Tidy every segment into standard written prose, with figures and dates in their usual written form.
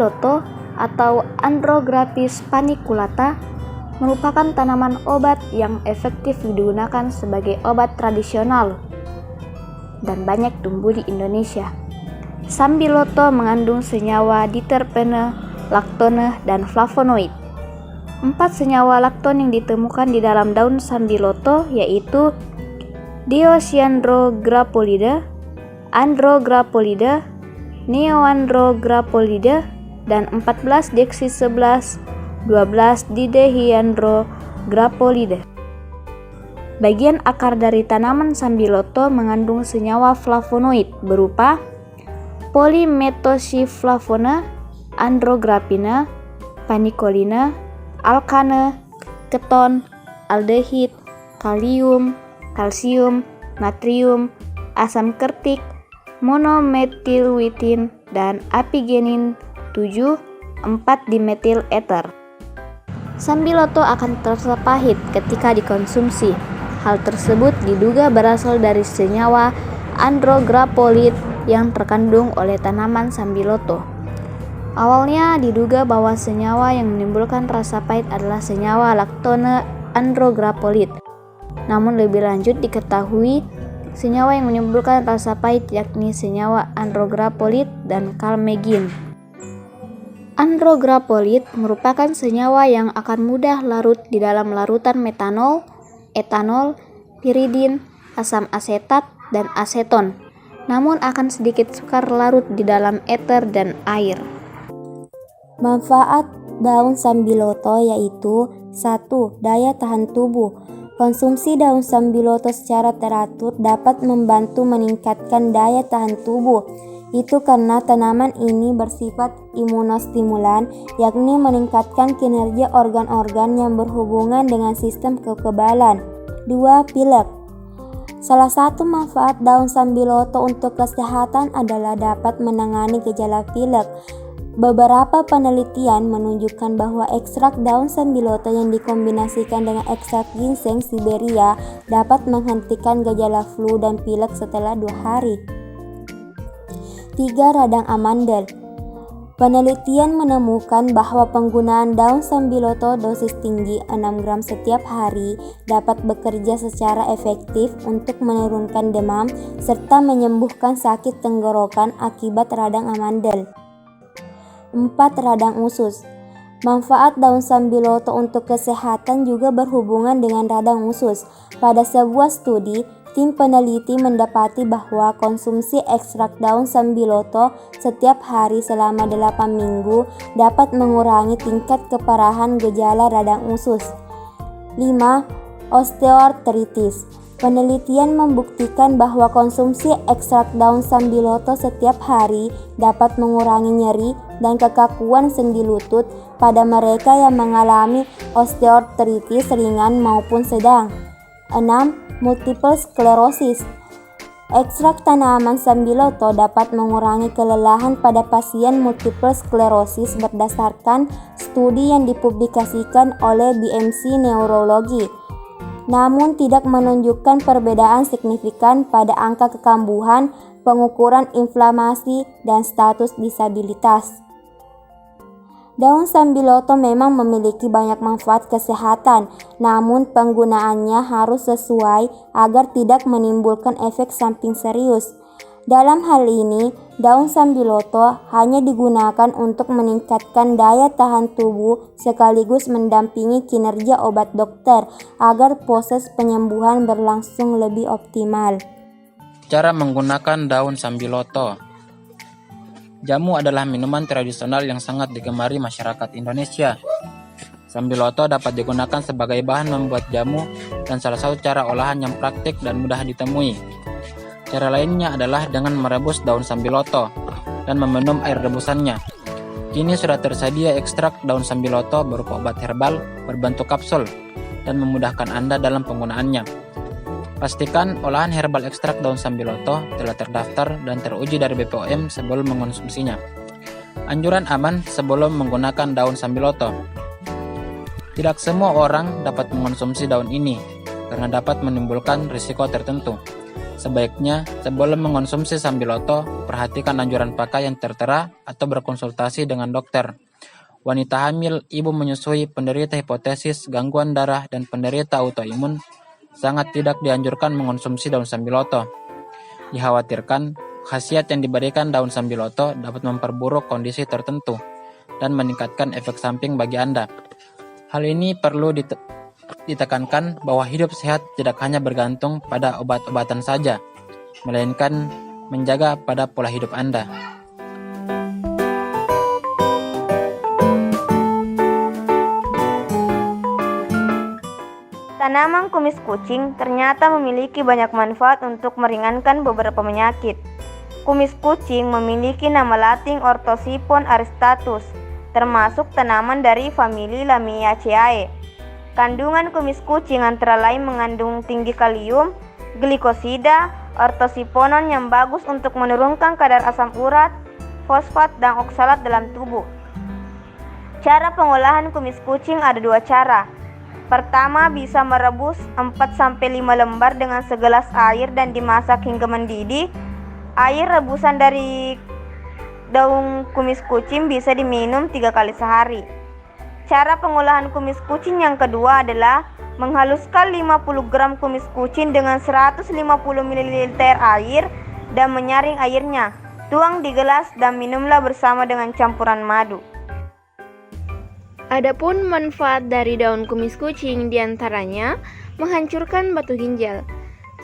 Sambiloto atau Andrographis paniculata merupakan tanaman obat yang efektif digunakan sebagai obat tradisional dan banyak tumbuh di Indonesia. Sambiloto mengandung senyawa diterpene, laktone, dan flavonoid. 4 senyawa lakton yang ditemukan di dalam daun Sambiloto yaitu Diosciandrograpolida, Andrograpolida, Neoandrograpolida, dan 14 deoksy-11, 12 didehiandrograpolida. Bagian akar dari tanaman Sambiloto mengandung senyawa flavonoid berupa polimethylflavona, andrographina, panicolina, alkane, keton, aldehid, kalium, kalsium, natrium, asam kertik, monomethylwitin, dan apigenin 7,4-dimetil ether. Sambiloto akan terasa pahit ketika dikonsumsi. Hal tersebut diduga berasal dari senyawa andrograpolid yang terkandung oleh tanaman Sambiloto. Awalnya diduga bahwa senyawa yang menimbulkan rasa pahit adalah senyawa laktone andrograpolid. Namun lebih lanjut diketahui senyawa yang menimbulkan rasa pahit yakni senyawa andrograpolid dan kalmegin. Andrograpolid merupakan senyawa yang akan mudah larut di dalam larutan metanol, etanol, piridin, asam asetat, dan aseton, namun akan sedikit sukar larut di dalam ether dan air. Manfaat daun Sambiloto yaitu 1. Daya tahan tubuh. Konsumsi daun Sambiloto secara teratur dapat membantu meningkatkan daya tahan tubuh. Itu karena tanaman ini bersifat imunostimulan, yakni meningkatkan kinerja organ-organ yang berhubungan dengan sistem kekebalan. 2. Pilek. Salah satu manfaat daun Sambiloto untuk kesehatan adalah dapat menangani gejala pilek. Beberapa penelitian menunjukkan bahwa ekstrak daun Sambiloto yang dikombinasikan dengan ekstrak ginseng Siberia dapat menghentikan gejala flu dan pilek setelah 2 hari. 3. Radang amandel. Penelitian menemukan bahwa penggunaan daun Sambiloto dosis tinggi 6 gram setiap hari dapat bekerja secara efektif untuk menurunkan demam serta menyembuhkan sakit tenggorokan akibat radang amandel. 4. Radang usus. Manfaat daun Sambiloto untuk kesehatan juga berhubungan dengan radang usus. Pada sebuah studi, tim peneliti mendapati bahwa konsumsi ekstrak daun Sambiloto setiap hari selama 8 minggu dapat mengurangi tingkat keparahan gejala radang usus. 5. Osteoartritis. Penelitian membuktikan bahwa konsumsi ekstrak daun Sambiloto setiap hari dapat mengurangi nyeri dan kekakuan sendi lutut pada mereka yang mengalami osteoartritis ringan maupun sedang. 6. Multiple sklerosis. Ekstrak tanaman Sambiloto dapat mengurangi kelelahan pada pasien multiple sklerosis berdasarkan studi yang dipublikasikan oleh BMC Neurology, namun tidak menunjukkan perbedaan signifikan pada angka kekambuhan, pengukuran inflamasi, dan status disabilitas. Daun Sambiloto memang memiliki banyak manfaat kesehatan, namun penggunaannya harus sesuai agar tidak menimbulkan efek samping serius. Dalam hal ini, daun Sambiloto hanya digunakan untuk meningkatkan daya tahan tubuh sekaligus mendampingi kinerja obat dokter agar proses penyembuhan berlangsung lebih optimal. Cara menggunakan daun Sambiloto. Jamu adalah minuman tradisional yang sangat digemari masyarakat Indonesia. Sambiloto dapat digunakan sebagai bahan membuat jamu dan salah satu cara olahan yang praktik dan mudah ditemui. Cara lainnya adalah dengan merebus daun Sambiloto dan meminum air rebusannya. Kini sudah tersedia ekstrak daun Sambiloto berupa obat herbal berbentuk kapsul dan memudahkan Anda dalam penggunaannya. Pastikan olahan herbal ekstrak daun Sambiloto telah terdaftar dan teruji dari BPOM sebelum mengonsumsinya. Anjuran aman sebelum menggunakan daun Sambiloto. Tidak semua orang dapat mengonsumsi daun ini karena dapat menimbulkan risiko tertentu. Sebaiknya, sebelum mengonsumsi sambiloto, perhatikan anjuran pakai yang tertera atau berkonsultasi dengan dokter. Wanita hamil, ibu menyusui, penderita hipotesis, gangguan darah, dan penderita autoimun sangat tidak dianjurkan mengonsumsi daun sambiloto. Dikhawatirkan, khasiat yang diberikan daun sambiloto dapat memperburuk kondisi tertentu dan meningkatkan efek samping bagi Anda. Hal ini perlu ditekankan bahwa hidup sehat tidak hanya bergantung pada obat-obatan saja, melainkan menjaga pada pola hidup Anda. Tanaman kumis kucing ternyata memiliki banyak manfaat untuk meringankan beberapa penyakit. Kumis kucing memiliki nama latin Orthosiphon aristatus, termasuk tanaman dari famili Lamiaceae. Kandungan kumis kucing antara lain mengandung tinggi kalium, glikosida, ortosiphonon yang bagus untuk menurunkan kadar asam urat, fosfat, dan oksalat dalam tubuh. Cara pengolahan kumis kucing ada 2 cara. Pertama, bisa merebus 4-5 lembar dengan segelas air dan dimasak hingga mendidih. Air rebusan dari daun kumis kucing bisa diminum 3 kali sehari. Cara pengolahan kumis kucing yang kedua adalah menghaluskan 50 gram kumis kucing dengan 150 ml air dan menyaring airnya. Tuang di gelas dan minumlah bersama dengan campuran madu. Adapun manfaat dari daun kumis kucing diantaranya menghancurkan batu ginjal.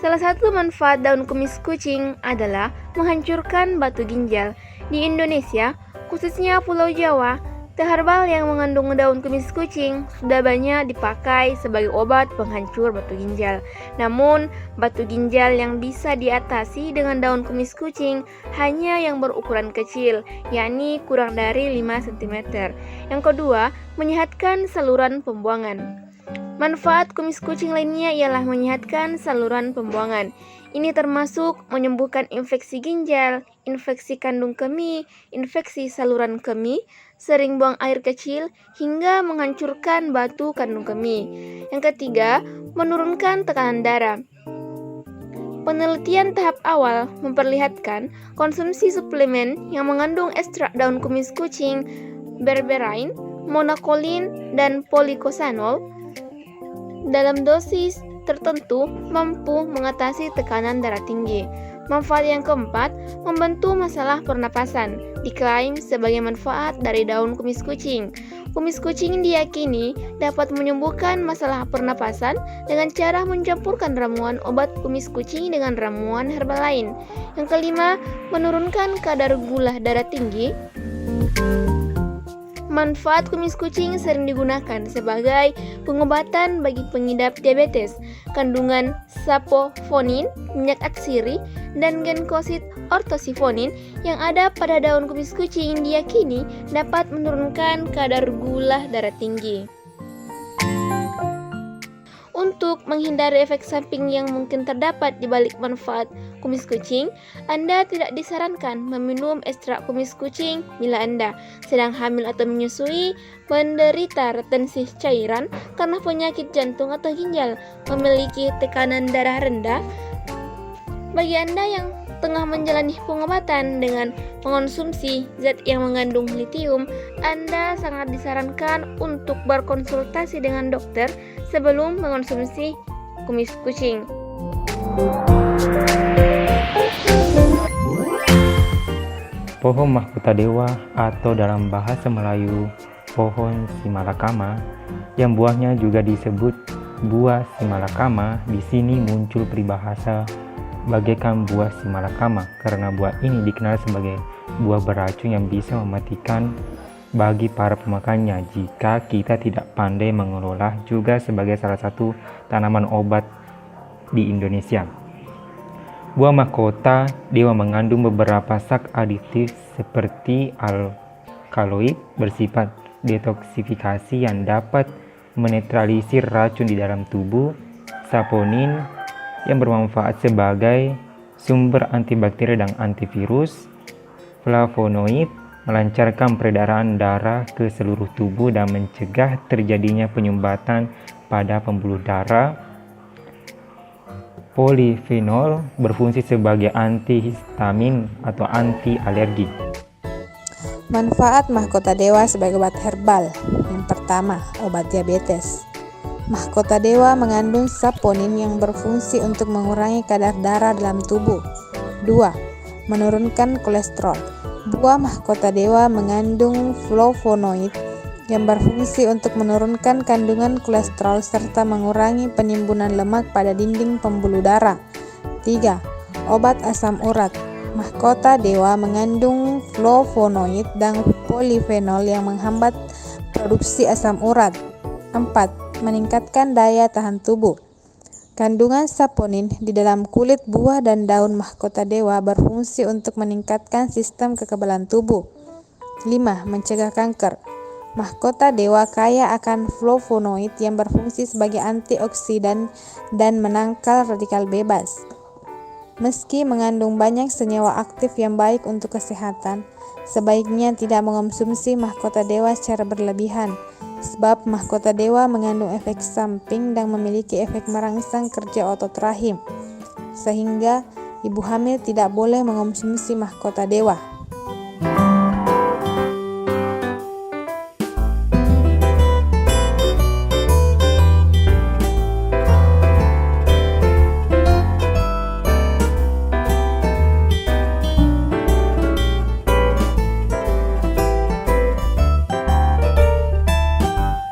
Salah satu manfaat daun kumis kucing adalah menghancurkan batu ginjal. Di Indonesia, khususnya Pulau Jawa, teh herbal yang mengandung daun kumis kucing sudah banyak dipakai sebagai obat penghancur batu ginjal. Namun, batu ginjal yang bisa diatasi dengan daun kumis kucing hanya yang berukuran kecil, yakni kurang dari 5 cm. Yang kedua, menyehatkan saluran pembuangan. Manfaat kumis kucing lainnya ialah menyehatkan saluran pembuangan. Ini termasuk menyembuhkan infeksi ginjal, infeksi kandung kemih, infeksi saluran kemih, sering buang air kecil, hingga menghancurkan batu kandung kemih. Yang ketiga, menurunkan tekanan darah. Penelitian tahap awal memperlihatkan konsumsi suplemen yang mengandung ekstrak daun kumis kucing, berberine, monokolin, dan polikosanol dalam dosis tertentu mampu mengatasi tekanan darah tinggi. Manfaat yang keempat, membantu masalah pernapasan. Diklaim sebagai manfaat dari daun kumis kucing. Kumis kucing diyakini dapat menyembuhkan masalah pernapasan dengan cara mencampurkan ramuan obat kumis kucing dengan ramuan herbal lain. Yang kelima, menurunkan kadar gula darah tinggi. Manfaat kumis kucing sering digunakan sebagai pengobatan bagi pengidap diabetes. Kandungan sapofonin, minyak atsiri, dan genkosid ortosiphonin yang ada pada daun kumis kucing diyakini dapat menurunkan kadar gula darah tinggi. Untuk menghindari efek samping yang mungkin terdapat di balik manfaat kumis kucing, Anda tidak disarankan meminum ekstrak kumis kucing bila Anda sedang hamil atau menyusui, menderita retensi cairan karena penyakit jantung atau ginjal, memiliki tekanan darah rendah. Bagi Anda yang tengah menjalani pengobatan dengan mengonsumsi zat yang mengandung litium, Anda sangat disarankan untuk berkonsultasi dengan dokter sebelum mengonsumsi kumis kucing. Pohon mahkota dewa atau dalam bahasa Melayu pohon simalakama yang buahnya juga disebut buah simalakama, di sini muncul peribahasa bagaikan buah simalakama karena buah ini dikenal sebagai buah beracun yang bisa mematikan bagi para pemakannya jika kita tidak pandai mengelola, juga sebagai salah satu tanaman obat di Indonesia. Buah mahkota dewa mengandung beberapa zat aditif seperti alkaloid bersifat detoksifikasi yang dapat menetralisir racun di dalam tubuh, saponin yang bermanfaat sebagai sumber antibakteri dan antivirus, flavonoid melancarkan peredaran darah ke seluruh tubuh dan mencegah terjadinya penyumbatan pada pembuluh darah, Polifenol berfungsi sebagai antihistamin atau anti alergi. Manfaat mahkota dewa sebagai obat herbal. Yang pertama, obat diabetes. Mahkota dewa mengandung saponin yang berfungsi untuk mengurangi kadar darah dalam tubuh. 2. Menurunkan kolesterol. Buah mahkota dewa mengandung flavonoid yang berfungsi untuk menurunkan kandungan kolesterol serta mengurangi penimbunan lemak pada dinding pembuluh darah. 3. Obat asam urat. Mahkota dewa mengandung flavonoid dan polifenol yang menghambat produksi asam urat. 4. Meningkatkan daya tahan tubuh. Kandungan saponin di dalam kulit buah dan daun mahkota dewa berfungsi untuk meningkatkan sistem kekebalan tubuh. 5. Mencegah kanker. Mahkota dewa kaya akan flavonoid yang berfungsi sebagai antioksidan dan menangkal radikal bebas. Meski mengandung banyak senyawa aktif yang baik untuk kesehatan, sebaiknya tidak mengonsumsi mahkota dewa secara berlebihan, sebab mahkota dewa mengandung efek samping dan memiliki efek merangsang kerja otot rahim, sehingga ibu hamil tidak boleh mengonsumsi mahkota dewa.